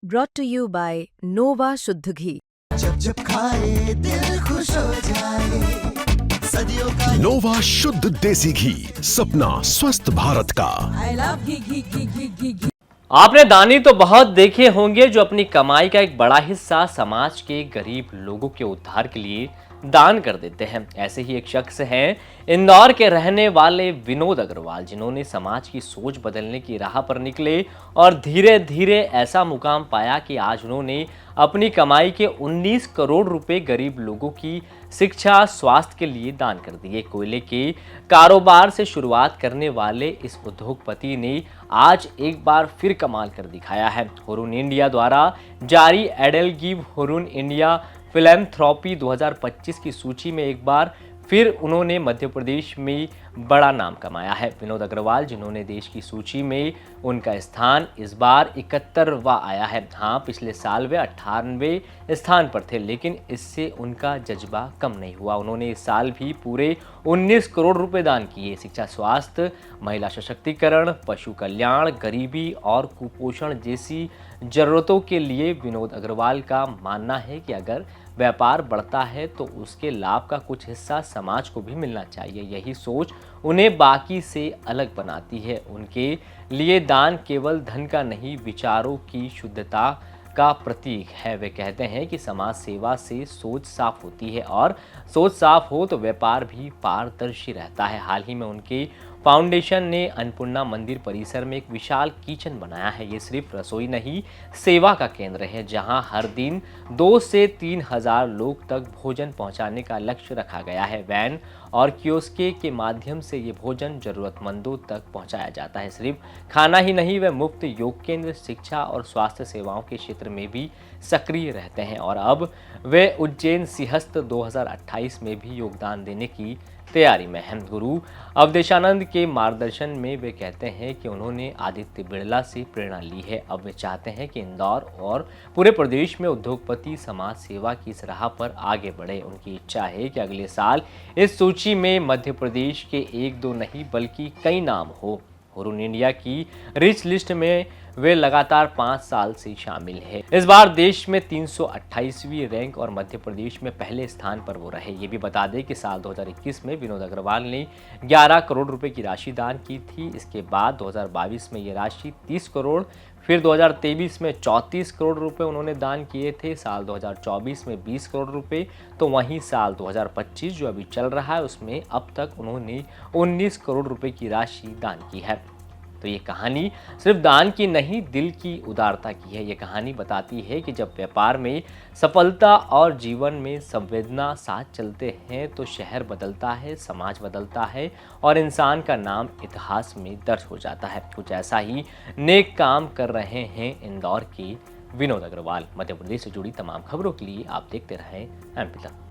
brought to you by Nova शुद्ध घी। जब जब खाए दिल खुश हो जाए, सदियों का नोवा शुद्ध देसी घी, सपना स्वस्थ भारत का। I love घी। आपने दानी तो बहुत देखे होंगे जो अपनी कमाई का एक बड़ा हिस्सा समाज के गरीब लोगों के उद्धार के लिए दान कर देते हैं। ऐसे ही एक शख्स हैं इंदौर के रहने वाले विनोद अग्रवाल, जिन्होंने समाज की सोच बदलने की राह पर निकले और धीरे धीरे ऐसा मुकाम पाया कि आज उन्होंने अपनी कमाई के 19 करोड़ रुपए गरीब लोगों की शिक्षा स्वास्थ्य के लिए दान कर दिए। कोयले के कारोबार से शुरुआत करने वाले इस उद्योगपति ने आज एक बार फिर कमाल कर दिखाया है। हुरुन इंडिया द्वारा जारी एडल गिव हुरुन इंडिया फिलैंथ्रोपी 2025 की सूची में एक बार फिर उन्होंने मध्य प्रदेश में बड़ा नाम कमाया है। विनोद अग्रवाल, जिन्होंने देश की सूची में उनका स्थान इस बार 71वां आया है। हाँ, पिछले साल वे 98वें स्थान पर थे, लेकिन इससे उनका जज्बा कम नहीं हुआ। उन्होंने इस साल भी पूरे 19 करोड़ रुपए दान किए। शिक्षा, स्वास्थ्य, महिला सशक्तिकरण, पशु कल्याण, गरीबी और कुपोषण जैसी जरूरतों के लिए विनोद अग्रवाल का मानना है कि अगर व्यापार बढ़ता है तो उसके लाभ का कुछ हिस्सा समाज को भी मिलना चाहिए। यही सोच उन्हें बाकी से अलग बनाती है। उनके लिए दान केवल धन का नहीं, विचारों की शुद्धता का प्रतीक है। वे कहते हैं कि समाज सेवा से सोच साफ होती है और सोच साफ हो तो व्यापार भी पारदर्शी रहता है। हाल ही में उनके फाउंडेशन ने अन्नपूर्णा मंदिर परिसर में एक विशाल किचन बनाया है। ये सिर्फ रसोई नहीं, सेवा का केंद्र है, जहां हर दिन 2 से 3 हजार लोग तक भोजन पहुंचाने का लक्ष्य रखा गया है। वैन और कियोस्के के माध्यम से ये भोजन जरूरतमंदों तक पहुंचाया जाता है। सिर्फ खाना ही नहीं, वे मुफ्त योग केंद्र, शिक्षा और स्वास्थ्य सेवाओं के क्षेत्र में भी सक्रिय रहते हैं और अब वे उज्जैन सिंहस्थ 2028 में भी योगदान देने की तैयारी में हैं। गुरु अवधेशानंद के मार्गदर्शन में वे कहते हैं कि उन्होंने आदित्य बिड़ला से प्रेरणा ली है। अब वे चाहते हैं कि इंदौर और पूरे प्रदेश में उद्योगपति समाज सेवा की इस राह पर आगे बढ़े। उनकी इच्छा है कि अगले साल इस सूची में मध्य प्रदेश के 1-2 नहीं बल्कि कई नाम हो। हुरुन इंडिया की रिच लिस्ट में वे लगातार 5 साल से शामिल है। इस बार देश में 328वीं रैंक और मध्य प्रदेश में पहले स्थान पर वो रहे। ये भी बता दें कि साल 2021 में विनोद अग्रवाल ने 11 करोड़ रुपए की राशि दान की थी। इसके बाद 2022 में ये राशि 30 करोड़, फिर 2023 में 34 करोड़ रुपए उन्होंने दान किए थे। साल 2024 में 20 करोड़ रुपए, तो वहीं साल 2025 जो अभी चल रहा है उसमें अब तक उन्होंने 19 करोड़ रुपए की राशि दान की है। तो ये कहानी सिर्फ दान की नहीं, दिल की उदारता की है। ये कहानी बताती है कि जब व्यापार में सफलता और जीवन में संवेदना साथ चलते हैं तो शहर बदलता है, समाज बदलता है और इंसान का नाम इतिहास में दर्ज हो जाता है। कुछ ऐसा ही नेक काम कर रहे हैं इंदौर के विनोद अग्रवाल। मध्य प्रदेश से जुड़ी तमाम खबरों के लिए आप देखते रहें एमपी तक।